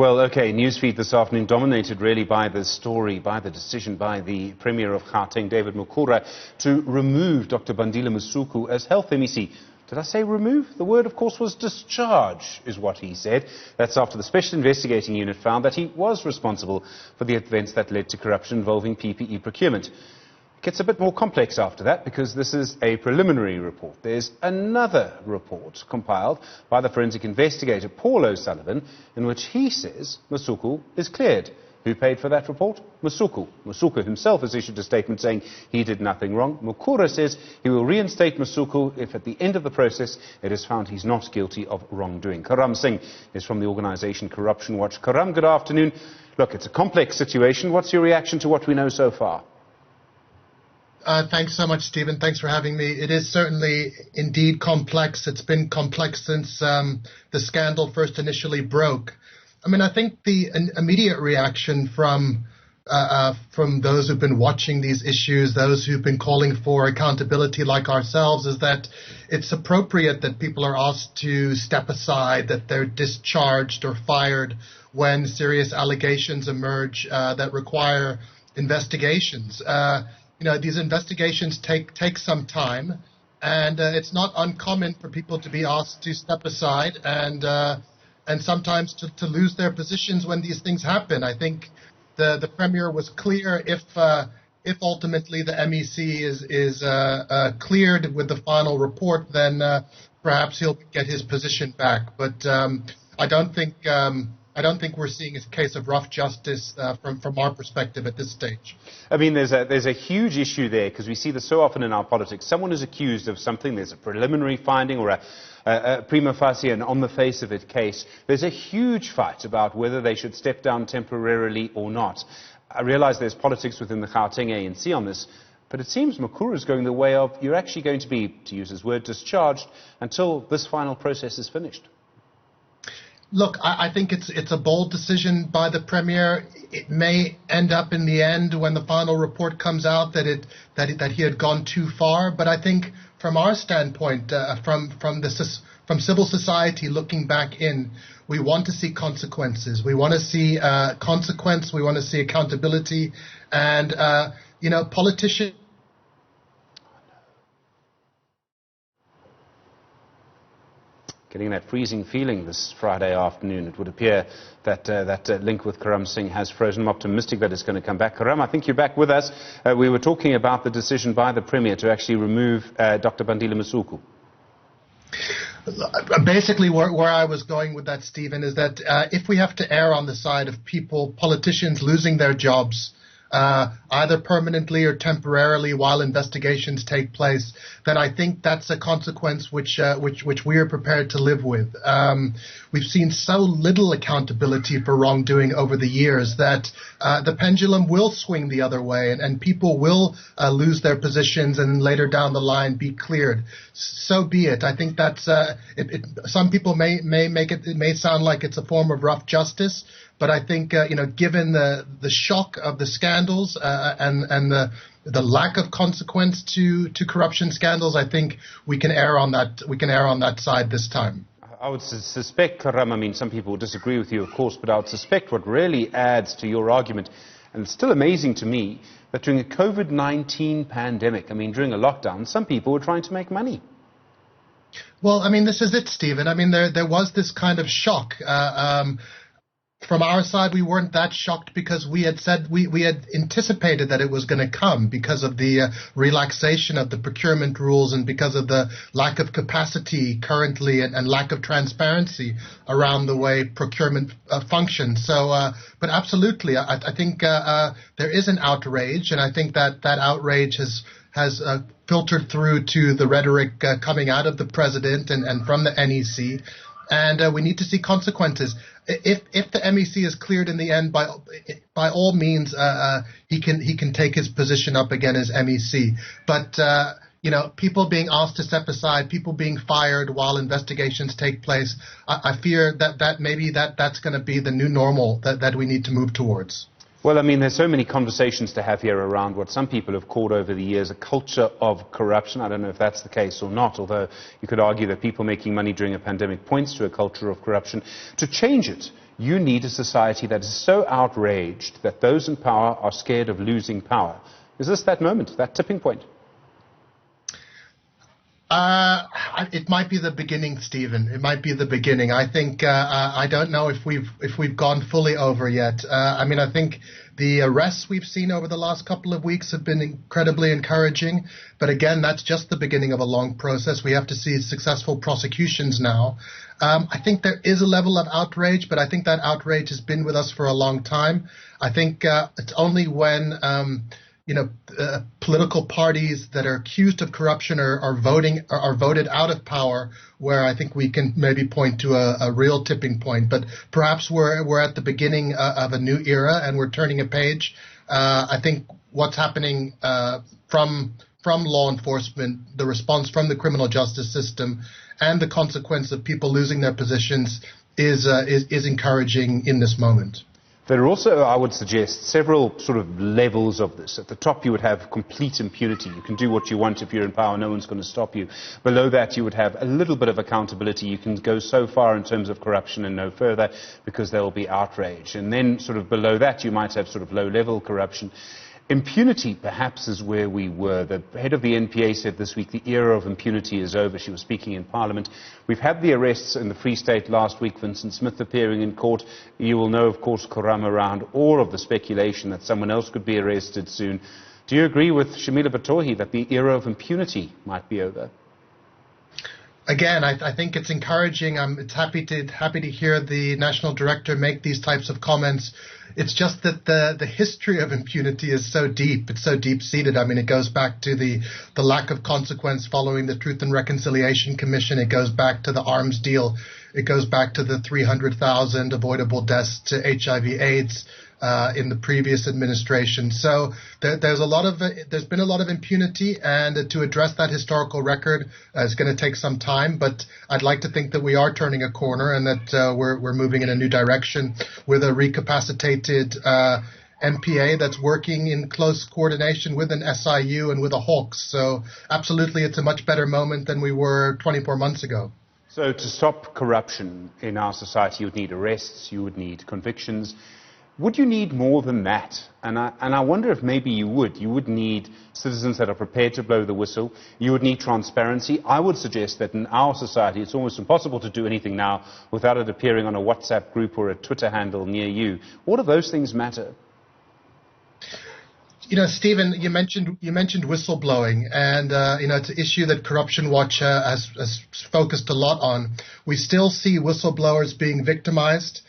Well, okay, newsfeed this afternoon dominated really by the story, by the decision by the Premier of Gauteng, David Makhura, to remove Dr Bandile Masuku as Health MEC. Did I say remove? The word, of course, was discharge, is what he said. That's after the Special Investigating Unit found that he was responsible for the events that led to corruption involving PPE procurement. It gets a bit more complex after that because this is a preliminary report. There's another report compiled by the forensic investigator Paul O'Sullivan in which he says Masuku is cleared. Who paid for that report? Masuku. Masuku himself has issued a statement saying he did nothing wrong. Makhura says he will reinstate Masuku if at the end of the process it is found he's not guilty of wrongdoing. Karam Singh is from the organisation Corruption Watch. Karam, good afternoon. Look, it's a complex situation. What's your reaction to what we know so far? Thanks so much, Stephen. Thanks for having me. It is certainly indeed complex. It's been complex since the scandal first initially broke. I mean, I think the immediate reaction from those who've been watching these issues, those who've been calling for accountability like ourselves, is that it's appropriate that people are asked to step aside, that they're discharged or fired when serious allegations emerge that require investigations. These investigations take some time, and it's not uncommon for people to be asked to step aside and sometimes to lose their positions when these things happen. I think the Premier was clear if ultimately the MEC is cleared with the final report, then perhaps he'll get his position back. But I don't think we're seeing a case of rough justice from our perspective at this stage. I mean, there's a huge issue there because we see this so often in our politics. Someone is accused of something, there's a preliminary finding or a prima facie and on the face of it case. There's a huge fight about whether they should step down temporarily or not. I realise there's politics within the Gauteng ANC on this, but it seems Makhura is going the way of you're actually going to be, to use his word, discharged until this final process is finished. Look, I think it's a bold decision by the Premier. It may end up in the end when the final report comes out that he had gone too far. But I think from our standpoint, from civil society looking back in, we want to see consequences. We want to see consequence. We want to see accountability, and politicians. Getting that freezing feeling this Friday afternoon. It would appear that that link with Karam Singh has frozen. I'm optimistic that it's going to come back. Karam, I think you're back with us. We were talking about the decision by the Premier to actually remove Dr Bandile Masuku. Basically, where I was going with that, Stephen, is that if we have to err on the side of politicians losing their jobs, either permanently or temporarily while investigations take place, then I think that's a consequence which we are prepared to live with. We've seen so little accountability for wrongdoing over the years that the pendulum will swing the other way, and people will lose their positions and later down the line be cleared. So be it. I think that's some people may make it may sound like it's a form of rough justice. But I think, given the shock of the scandals and the lack of consequence to corruption scandals, I think we can err on that side this time. I would suspect, Karam, I mean, some people would disagree with you, of course, but I would suspect what really adds to your argument, and it's still amazing to me, that during a COVID-19 pandemic, I mean, during a lockdown, some people were trying to make money. Well, I mean, this is it, Stephen. I mean, there was this kind of shock. From our side, we weren't that shocked because we had said we had anticipated that it was going to come because of the relaxation of the procurement rules and because of the lack of capacity currently and lack of transparency around the way procurement functions. So, but absolutely, I think there is an outrage, and I think that outrage has filtered through to the rhetoric coming out of the president and from the NEC. And we need to see consequences. If the MEC is cleared in the end, by all means, he can take his position up again as MEC. But people being asked to step aside, people being fired while investigations take place, I fear that maybe that's going to be the new normal that we need to move towards. Well, I mean, there's so many conversations to have here around what some people have called over the years a culture of corruption. I don't know if that's the case or not, although you could argue that people making money during a pandemic points to a culture of corruption. To change it, you need a society that is so outraged that those in power are scared of losing power. Is this that moment, that tipping point? It might be the beginning, Stephen. It might be the beginning. I think I don't know if we've gone fully over yet. I think the arrests we've seen over the last couple of weeks have been incredibly encouraging. But again, that's just the beginning of a long process. We have to see successful prosecutions now. I think there is a level of outrage, but I think that outrage has been with us for a long time. I think it's only when political parties that are accused of corruption are voted out of power, where I think we can maybe point to a real tipping point. But perhaps we're at the beginning of a new era, and we're turning a page. I think what's happening from law enforcement, the response from the criminal justice system, and the consequence of people losing their positions is encouraging in this moment. There are also, I would suggest, several sort of levels of this. At the top, you would have complete impunity. You can do what you want if you're in power. No one's going to stop you. Below that, you would have a little bit of accountability. You can go so far in terms of corruption and no further because there will be outrage. And then sort of below that, you might have sort of low-level corruption. Impunity, perhaps, is where we were. The head of the NPA said this week the era of impunity is over. She was speaking in Parliament. We've had the arrests in the Free State last week, Vincent Smith appearing in court. You will know, of course, Karam, around all of the speculation that someone else could be arrested soon. Do you agree with Shamila Batohi that the era of impunity might be over? Again, I think it's encouraging. It's happy to hear the national director make these types of comments. It's just that the history of impunity is so deep. It's so deep-seated. It goes back to the lack of consequence following the Truth and Reconciliation Commission. It goes back to the arms deal. It goes back to the 300,000 avoidable deaths to HIV/AIDS in the previous administration. So there's been a lot of impunity, and to address that historical record is going to take some time. But I'd like to think that we are turning a corner and that we're moving in a new direction with a recapacitated MPA that's working in close coordination with an SIU and with a Hawks. So absolutely, it's a much better moment than we were 24 months ago. So to stop corruption in our society, you would need arrests, you would need convictions. Would you need more than that? And I wonder if maybe you would. You would need citizens that are prepared to blow the whistle. You would need transparency. I would suggest that in our society, it's almost impossible to do anything now without it appearing on a WhatsApp group or a Twitter handle near you. What of those things matter? Stephen, you mentioned whistleblowing, and it's an issue that Corruption Watch has focused a lot on. We still see whistleblowers being victimized.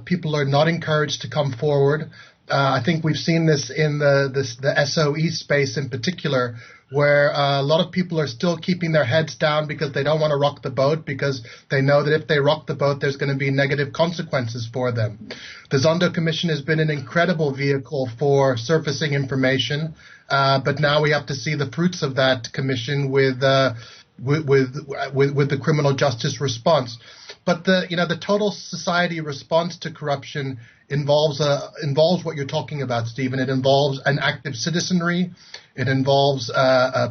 People are not encouraged to come forward. I think we've seen this in the SOE space in particular, where a lot of people are still keeping their heads down because they don't want to rock the boat, because they know that if they rock the boat, there's going to be negative consequences for them. The Zondo Commission has been an incredible vehicle for surfacing information, but now we have to see the fruits of that commission with the criminal justice response. But the total society response to corruption involves what you're talking about, Stephen. It involves an active citizenry. It involves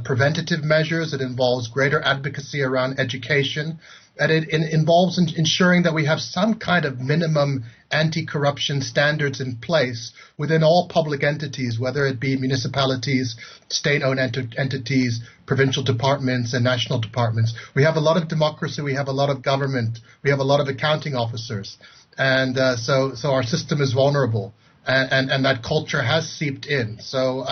preventative measures. It involves greater advocacy around education. And it involves ensuring that we have some kind of minimum anti-corruption standards in place within all public entities, whether it be municipalities, state-owned entities, provincial departments, and national departments. We have a lot of democracy. We have a lot of government. We have a lot of accounting officers. And so our system is vulnerable. And that culture has seeped in. So,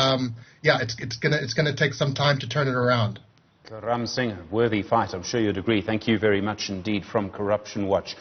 it's gonna take some time to turn it around. Karam Singh, worthy fight. I'm sure you'd agree. Thank you very much indeed from Corruption Watch.